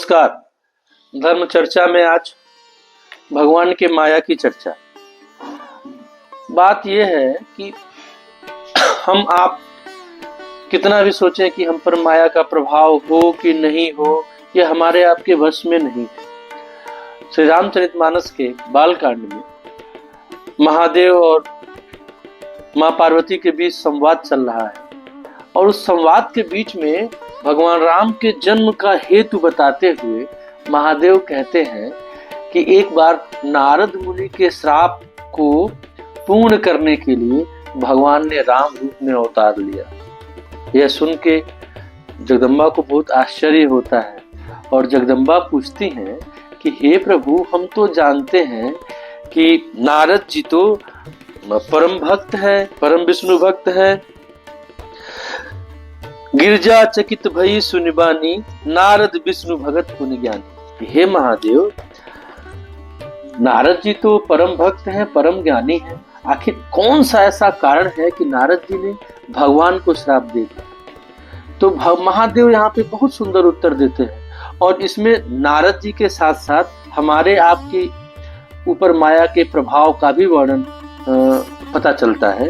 नमस्कार। धर्म चर्चा में आज भगवान के माया की चर्चा। बात यह है कि हम आप कितना भी सोचें कि हम पर माया का प्रभाव हो कि नहीं हो, यह हमारे आपके वश में नहीं है। श्री रामचरितमानस के बालकांड में महादेव और मां पार्वती के बीच संवाद चल रहा है और उस संवाद के बीच में भगवान राम के जन्म का हेतु बताते हुए महादेव कहते हैं कि एक बार नारद मुनि के श्राप को पूर्ण करने के लिए भगवान ने राम रूप में अवतार लिया। यह सुन के जगदम्बा को बहुत आश्चर्य होता है और जगदम्बा पूछती हैं कि हे प्रभु, हम तो जानते हैं कि नारद जी तो परम भक्त है, परम विष्णु भक्त है। गिरजा चकित भई सुनिबानी, नारद विष्णु भगत पुनि ज्ञानी। हे महादेव, नारद जी तो परम भक्त हैं, परम ज्ञानी हैं, आखिर कौन सा ऐसा कारण है कि नारद जी ने भगवान को श्राप दे दिया? तो महादेव यहाँ पे बहुत सुंदर उत्तर देते हैं और इसमें नारद जी के साथ साथ हमारे आपके ऊपर माया के प्रभाव का भी वर्णन पता चलता है।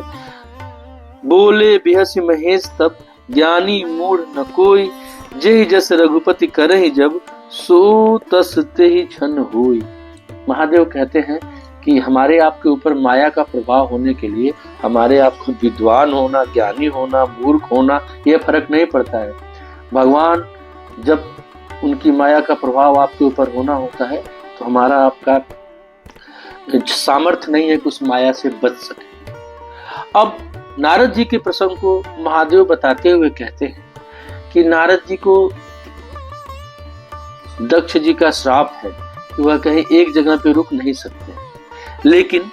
बोले बिहसी महेश तब, ज्ञानी मूढ़ न कोई, जेहि जस रघुपति करहि जब, सो तस तेहि क्षण होई। महादेव कहते हैं कि हमारे आपके ऊपर माया का प्रभाव होने के लिए हमारे आपको विद्वान होना, ज्ञानी होना, मूर्ख होना, यह फर्क नहीं पड़ता है। भगवान जब उनकी माया का प्रभाव आपके ऊपर होना होता है तो हमारा आपका सामर्थ्य नहीं है कि उस माया से बच सके। अब नारद जी के प्रसंग को महादेव बताते हुए कहते हैं कि नारद जी को दक्ष जी का श्राप है कि वह कहीं एक जगह पे रुक नहीं सकते, लेकिन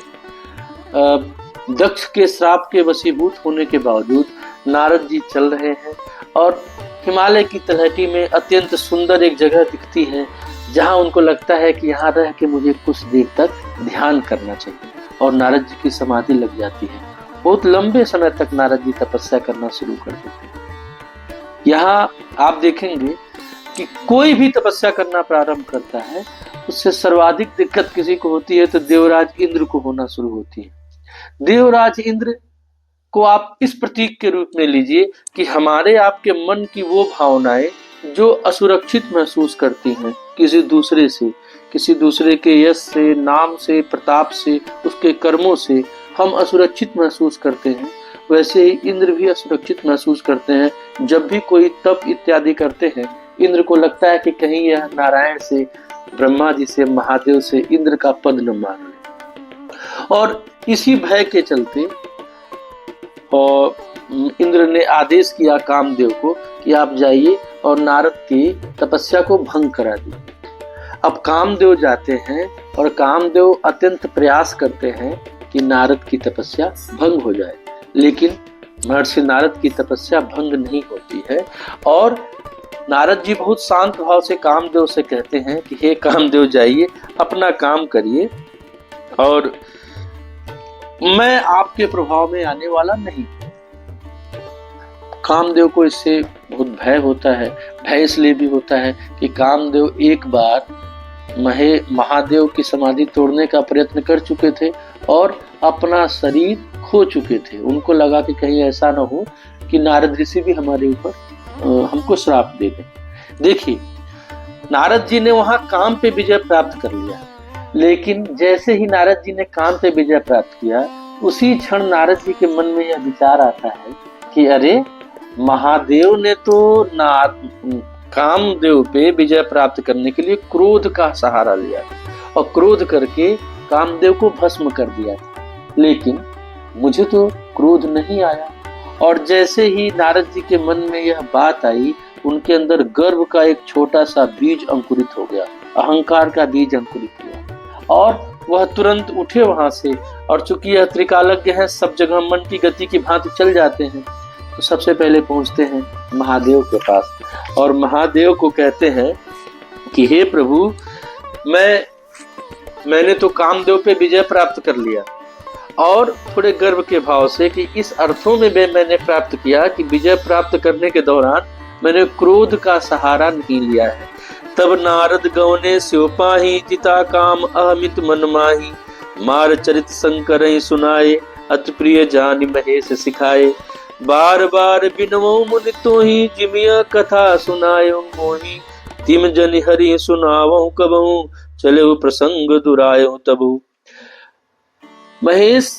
दक्ष के श्राप के वशीभूत होने के बावजूद नारद जी चल रहे हैं और हिमालय की तलहटी में अत्यंत सुंदर एक जगह दिखती है जहां उनको लगता है कि यहाँ रह के मुझे कुछ देर तक ध्यान करना चाहिए और नारद जी की समाधि लग जाती है। बहुत लंबे समय तक नारद जी तपस्या करना शुरू कर देते हैं। यहाँ आप देखेंगे कि कोई भी तपस्या करना प्रारंभ करता है उससे सर्वाधिक दिक्कत किसी को होती है तो देवराज इंद्र को होना शुरू होती है। देवराज इंद्र को आप इस प्रतीक के रूप में लीजिए कि हमारे आपके मन की वो भावनाएं जो असुरक्षित महसूस करती हैं किसी दूसरे से, किसी दूसरे के यश से, नाम से, प्रताप से, उसके कर्मों से हम असुरक्षित महसूस करते हैं, वैसे ही इंद्र भी असुरक्षित महसूस करते हैं। जब भी कोई तप इत्यादि करते हैं इंद्र को लगता है कि कहीं यह नारायण से, ब्रह्मा जी से, महादेव से इंद्र का पद न मान ले। और इसी भय के चलते और इंद्र ने आदेश किया कामदेव को कि आप जाइए और नारद की तपस्या को भंग करा दीजिए। अब कामदेव जाते हैं और कामदेव अत्यंत प्रयास करते हैं कि नारद की तपस्या भंग हो जाए, लेकिन महर्षि नारद की तपस्या भंग नहीं होती है और नारद जी बहुत शांत भाव से कामदेव से कहते हैं कि हे कामदेव, जाइए अपना काम करिए और मैं आपके प्रभाव में आने वाला नहीं। कामदेव को इससे बहुत भय होता है। भय इसलिए भी होता है कि कामदेव एक बार महादेव की समाधि तोड़ने का प्रयत्न कर चुके थे और अपना शरीर खो चुके थे। उनको लगा कि कहीं ऐसा ना हो कि नारद ऋषि भी हमारे ऊपर हमको श्राप दे दें। देखिए, नारद जी ने वहां काम पे विजय प्राप्त कर लिया, लेकिन जैसे ही नारद जी ने काम पे विजय प्राप्त किया उसी क्षण नारद जी के मन में यह विचार आता है कि अरे, महादेव ने तो कामदेव पे विजय प्राप्त करने के लिए क्रोध का सहारा लिया और क्रोध करके कामदेव को भस्म कर दिया था, लेकिन मुझे तो क्रोध नहीं आया। और जैसे ही नारद जी के मन में यह बात आई उनके अंदर गर्व का एक छोटा सा बीज अंकुरित हो गया, अहंकार का बीज अंकुरित हुआ और वह तुरंत उठे वहां से। और चूंकि यह त्रिकालज्ञ है, सब जगह मन की गति की भांति चल जाते हैं, तो सबसे पहले पहुंचते हैं महादेव के पास और महादेव को कहते हैं कि हे प्रभु, मैंने तो कामदेव पे विजय प्राप्त कर लिया और थोड़े गर्व के भाव से कि इस अर्थों में मैंने प्राप्त किया कि विजय प्राप्त करने के दौरान मैंने क्रोध का सहारा नहीं लिया है, तब नारद गवने स्यो पाही, जिता काम अहमित मन माही। मार चरित शंकर सुनाए, अति प्रिय जानि महेश सिखाए। बार बार बिनवो मुनि तोहि, जिमिया कथा सुनायो मोहि। तिम जन हरि सुनावो कबहु, चले प्रसंग दुरायो तबु। महेश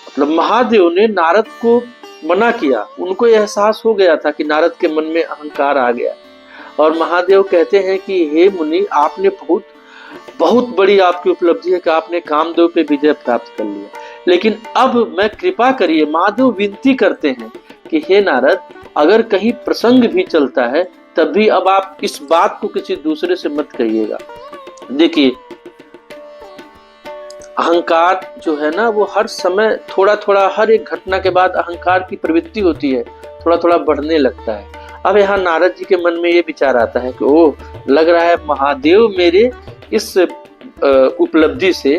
मतलब महादेव ने नारद को मना किया। उनको एहसास हो गया था कि नारद के मन में अहंकार आ गया, और महादेव कहते हैं कि हे मुनि, आपने बहुत बड़ी आपकी उपलब्धि है कि आपने कामदेव पे विजय प्राप्त कर लिया, लेकिन अब मैं कृपा करिए। महादेव विनती करते हैं कि हे नारद, अगर कहीं प्रसंग भी चलता है तब भी अब आप इस बात को किसी दूसरे से मत कहिएगा। देखिए, अहंकार जो है ना, वो हर समय थोड़ा थोड़ा, हर एक घटना के बाद अहंकार की प्रवृत्ति होती है, थोड़ा थोड़ा बढ़ने लगता है। अब यहाँ नारद जी के मन में ये विचार आता है कि ओ, लग रहा है महादेव मेरे इस उपलब्धि से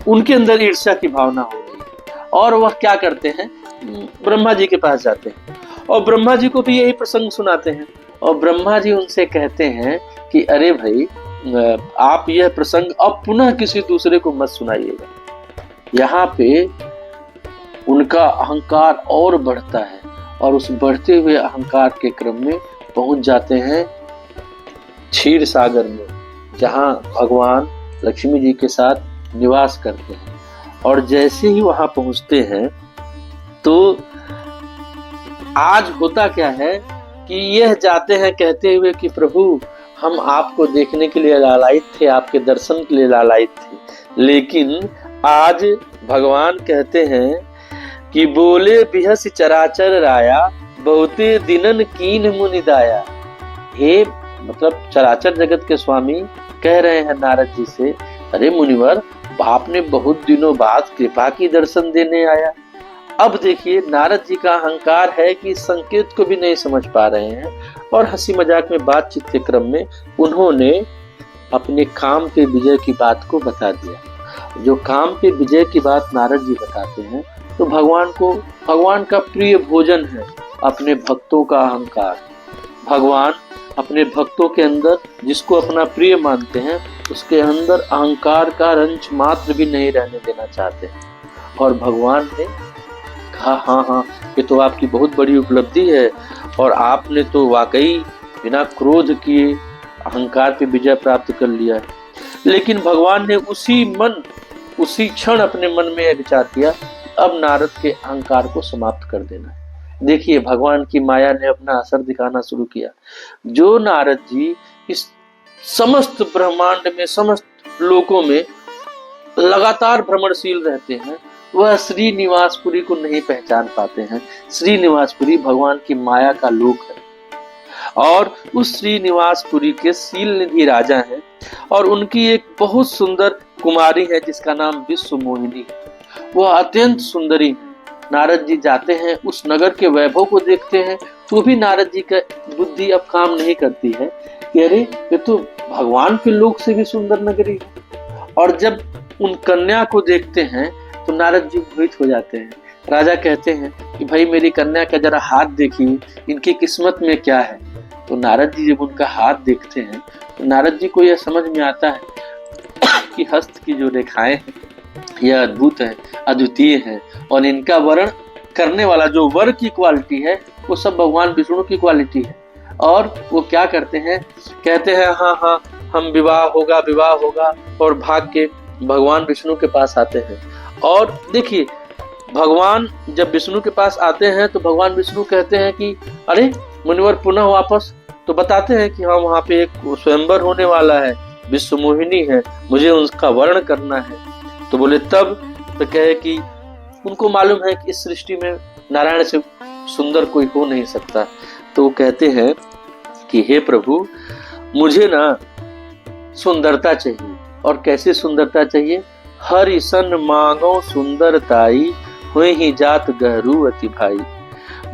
उनके अंदर ईर्ष्या की भावना हो रही है। और वह क्या करते हैं, ब्रह्मा जी के पास जाते हैं और ब्रह्मा जी को भी यही प्रसंग सुनाते हैं। और ब्रह्मा जी उनसे कहते हैं कि अरे भाई, आप यह प्रसंग अब पुनः किसी दूसरे को मत सुनाइएगा। यहाँ पे उनका अहंकार और बढ़ता है, और उस बढ़ते हुए अहंकार के क्रम में पहुंच जाते हैं क्षीर सागर में, जहाँ भगवान लक्ष्मी जी के साथ निवास करते हैं। और जैसे ही वहां पहुंचते हैं तो आज होता क्या है कि यह जाते हैं कहते हुए कि प्रभु, हम आपको देखने के लिए लालायित थे, आपके दर्शन के लिए लालायित थे, लेकिन आज भगवान कहते हैं कि बोले बिहस चराचर राया, बहुते दिनन कीन मुनि दाया। हे मतलब चराचर जगत के स्वामी कह रहे हैं नारद जी से, अरे मुनिवर, आपने बहुत दिनों बाद कृपा की दर्शन देने आया। अब देखिए, नारद जी का अहंकार है कि संकेत को भी नहीं समझ पा रहे हैं, और हंसी मजाक में बातचीत के क्रम में उन्होंने अपने काम पे विजय की बात को बता दिया। जो काम पे विजय की बात नारद जी बताते हैं, तो भगवान का प्रिय भोजन है अपने भक्तों का अहंकार। भगवान अपने भक्तों के अंदर जिसको अपना प्रिय मानते हैं, उसके अंदर अहंकार का रंच मात्र भी नहीं रहने देना चाहते। और भगवान ने कहा, हाँ, ये तो आपकी बहुत बड़ी उपलब्धि है, और आपने तो वाकई बिना क्रोध किए अहंकार पे विजय प्राप्त कर लिया है। लेकिन भगवान ने उसी क्षण अपने मन में यह विचार किया, अब नारद के अहंकार को समाप्त कर देना है। देखिए, भगवान की माया ने अपना असर दिखाना शुरू किया। जो नारद जी इस समस्त ब्रह्मांड में, समस्त लोकों में लगातार भ्रमणशील रहते हैं, वह श्रीनिवासपुरी को नहीं पहचान पाते हैं। श्रीनिवासपुरी भगवान की माया का लोक है, और उस श्रीनिवासपुरी के शील निधि राजा हैं, और उनकी एक बहुत सुंदर कुमारी है जिसका नाम विश्व मोहिनी है। वह अत्यंत सुंदरी है। नारद जी जाते हैं, उस नगर के वैभव को देखते हैं, तो भी नारद जी का बुद्धि अब काम नहीं करती है कि अरे, ये तो भगवान के लोक से भी सुंदर नगरी है। और जब उन कन्या को देखते हैं तो नारद जी मोहित हो जाते हैं। राजा कहते हैं कि भाई, मेरी कन्या का जरा हाथ देखिए, इनकी किस्मत में क्या है। तो नारद जी जब उनका हाथ देखते हैं तो नारद जी को यह समझ में आता है कि हस्त की जो रेखाएं हैं यह अद्भुत है, अद्वितीय है, और इनका वर्ण करने वाला जो वर की क्वालिटी है वो सब भगवान विष्णु की क्वालिटी है। और वो क्या करते हैं, कहते हैं हाँ, हम विवाह होगा, और भाग के भगवान विष्णु के पास आते हैं। और देखिए, भगवान जब विष्णु के पास आते हैं तो भगवान विष्णु कहते हैं कि अरे मुनिवर, पुनः वापस। तो बताते हैं कि हाँ, वहाँ पे एक स्वयंवर होने वाला है, विश्व मोहिनी है, मुझे उसका वर्ण करना है। तो बोले तब, तो कहे कि उनको मालूम है कि इस सृष्टि में नारायण से सुंदर कोई हो नहीं सकता। तो वो कहते हैं कि हे प्रभु, मुझे ना सुंदरता चाहिए। और कैसे सुंदरता चाहिए? हरि सन मांगो सुंदरताई, हुए ही जात गहरू अति भाई।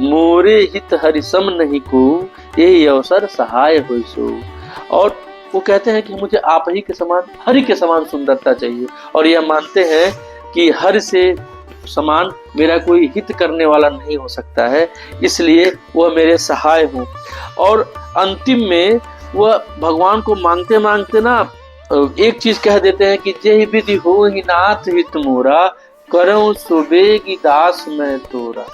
मोरे हित हरि सम नहीं को, ये अवसर सहाय होई सो। और वो कहते हैं कि मुझे आप ही के समान, हरि के समान सुंदरता चाहिए, और यह मानते हैं कि हरि से समान मेरा कोई हित करने वाला नहीं हो सकता है, इसलिए वह मेरे सहाय हो। और अंतिम में वह भगवान को मांगते मांगते ना एक चीज कह देते हैं कि जय विधि हो ही नाथ हित मोरा, करऊं सुबेगी दास मैं तोरा।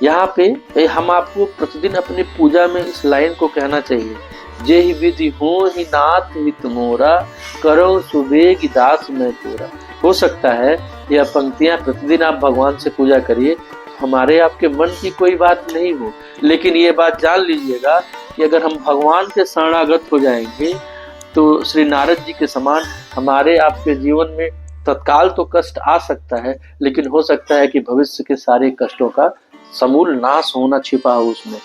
यहाँ पे हम आपको प्रतिदिन अपनी पूजा में इस लाइन को कहना चाहिए, जय विधि हो ही नाथ हित मोरा, करऊं सुबेगी दास मैं तोरा। हो सकता है यह पंक्तियां प्रतिदिन आप भगवान से पूजा करिए, हमारे आपके मन की कोई बात नहीं हो, लेकिन ये बात जान लीजिएगा कि अगर हम भगवान के शरणागत हो जाएंगे तो श्री नारद जी के समान हमारे आपके जीवन में तत्काल तो कष्ट आ सकता है, लेकिन हो सकता है कि भविष्य के सारे कष्टों का समूल नाश होना छिपा हो उसमें।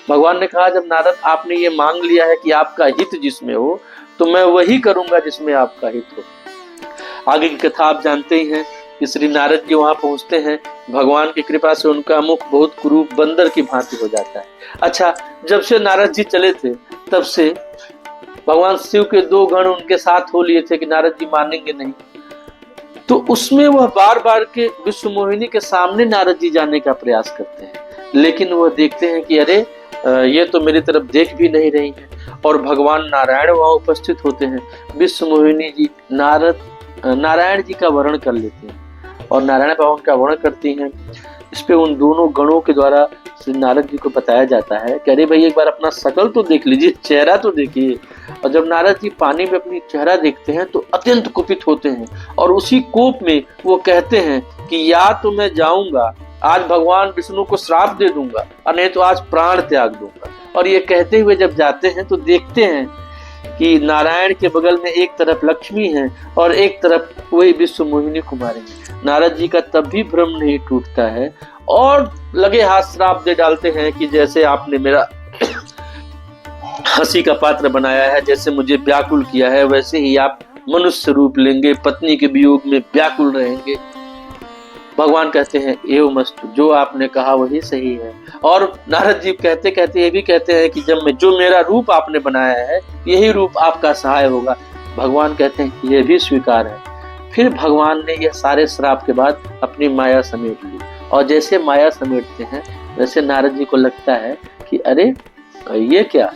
भगवान ने कहा, जब नारद आपने ये मांग लिया है कि आपका हित जिसमें हो, तो मैं वही करूंगा जिसमें आपका हित हो। आगे की कथा आप जानते ही हैं कि श्री नारद जी वहां पहुंचते हैं, भगवान की कृपा से उनका मुख बहुत कुरूप बंदर की भांति हो जाता है। अच्छा, जब से नारद जी चले थे तब से भगवान शिव के 2 गण उनके साथ हो लिए थे कि नारद जी मानेंगे नहीं, तो उसमें वह बार बार के विश्व मोहिनी के सामने नारद जी जाने का प्रयास करते हैं, लेकिन वह देखते हैं कि अरे ये तो मेरी तरफ देख भी नहीं रही है, और भगवान नारायण वहां उपस्थित होते हैं। विश्व मोहिनी जी नारायण जी का वर्ण कर लेते हैं और नारायण भगवान का वर्ण करती हैं। इस पे उन दोनों गणों के द्वारा श्री नारद जी को बताया जाता है कि अरे भाई एक बार अपना शकल तो देख लीजिए, चेहरा तो देखिए। और जब नारद जी पानी में अपनी चेहरा देखते हैं तो अत्यंत कुपित होते हैं और उसी कोप में वो कहते हैं कि या तो मैं जाऊंगा, आज भगवान विष्णु को श्राप दे दूंगा, और नहीं तो आज प्राण त्याग दूंगा। और ये कहते हुए जब जाते हैं तो देखते हैं कि नारायण के बगल में एक तरफ लक्ष्मी है और एक तरफ वही विश्व मोहिनी कुमारी है। नारद जी का तब भी भ्रम नहीं टूटता है और लगे हाथ श्राप दे डालते हैं कि जैसे आपने मेरा हंसी का पात्र बनाया है, जैसे मुझे व्याकुल किया है, वैसे ही आप मनुष्य रूप लेंगे, पत्नी के वियोग में व्याकुल रहेंगे। भगवान कहते हैं एवमस्तु, जो आपने कहा वही सही है। और नारद जी कहते कहते ये भी कहते हैं कि जब मैं जो मेरा रूप आपने बनाया है यही रूप आपका सहाय होगा। भगवान कहते हैं ये भी स्वीकार है। फिर भगवान ने यह सारे श्राप के बाद अपनी माया समेट ली, और जैसे माया समेटते हैं वैसे नारद जी को लगता है कि अरे ये क्या,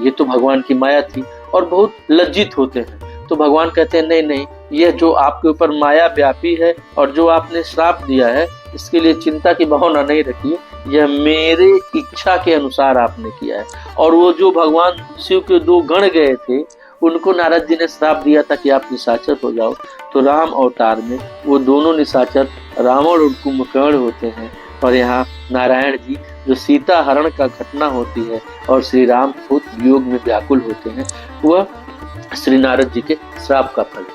ये तो भगवान की माया थी, और बहुत लज्जित होते हैं। तो भगवान कहते हैं नहीं नहीं, यह जो आपके ऊपर माया व्यापी है और जो आपने श्राप दिया है, इसके लिए चिंता की भावना नहीं रखिए, यह मेरे इच्छा के अनुसार आपने किया है। और वो जो भगवान शिव के 2 गण गए थे, उनको नारद जी ने श्राप दिया था कि आप निशाचर हो जाओ, तो राम अवतार में वो दोनों निशाचर रावण और कुंभकर्ण होते हैं। और यहाँ नारायण जी जो सीता हरण का घटना होती है और श्री राम खुद वियोग में व्याकुल होते हैं, वह श्री नारद जी के श्राप का फल।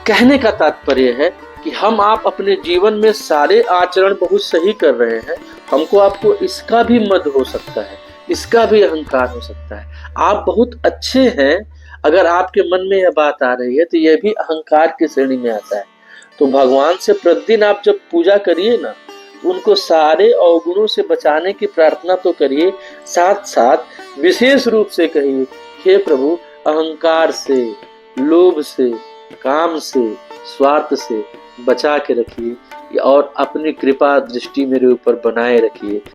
कहने का तात्पर्य है कि हम आप अपने जीवन में सारे आचरण बहुत सही कर रहे हैं, हमको आपको इसका भी मद हो सकता है, इसका भी अहंकार हो सकता है। आप बहुत अच्छे हैं, अगर आपके मन में यह बात आ रही है तो यह भी अहंकार की श्रेणी में आता है। तो भगवान से प्रतिदिन आप जब पूजा करिए ना, तो उनको सारे अवगुणों से बचाने की प्रार्थना तो करिए, साथ साथ विशेष रूप से कहिए, हे प्रभु अहंकार से, लोभ से, काम से, स्वार्थ से बचा के रखिए और अपनी कृपा दृष्टि मेरे ऊपर बनाए रखिए।